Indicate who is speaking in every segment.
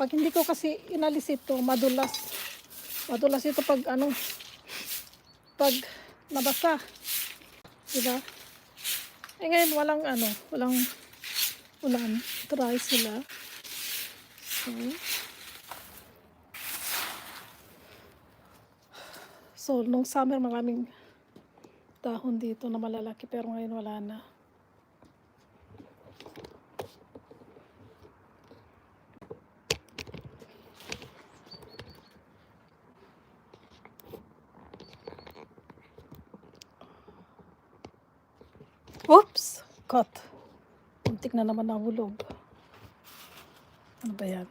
Speaker 1: Pag hindi ko kasi inalis ito, madulas. Madulas ito pag pag nabasa. Diba? Eh ngayon walang ulan. Dry sila. So, nung summer maraming dahon dito na malalaki pero ngayon wala na. Oops! Cut. Muntik na naman nahulog. Ano ba yan?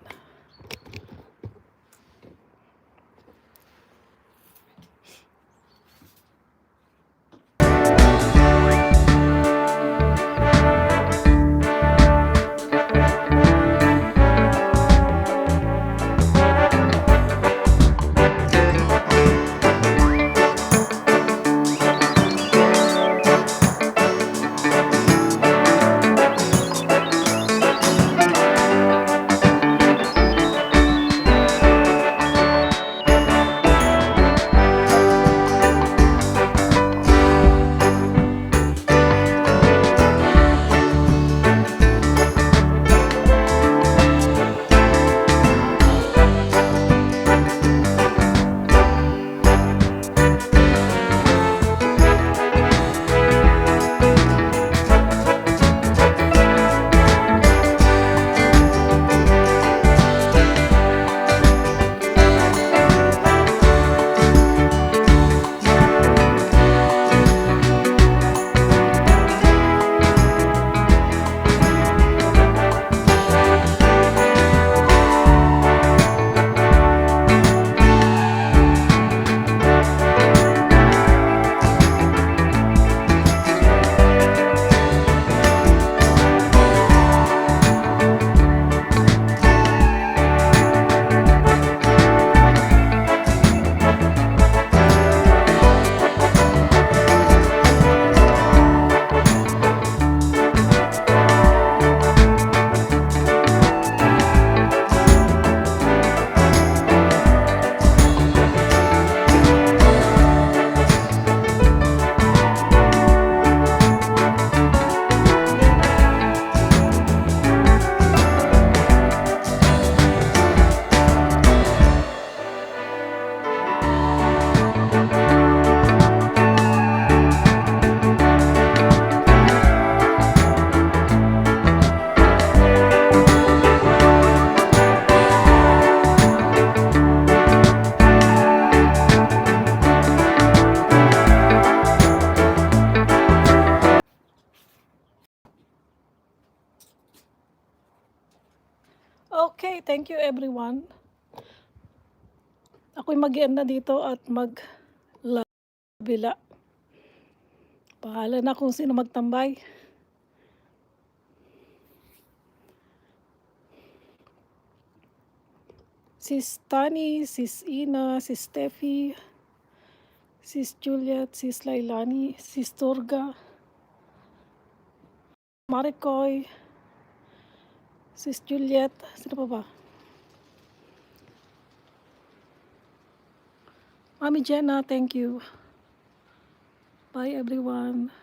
Speaker 1: Okay, thank you everyone. Ako'y mag-end na dito at mag-labila. Bahala na kung sino magtambay. Sis Tani, Sis Ina, Sis Steffi, Sis Juliet, Sis Lailani, Sis Turga, Maricoy, Sis Juliet, sino pa ba? Mami Jenna, thank you. Bye everyone.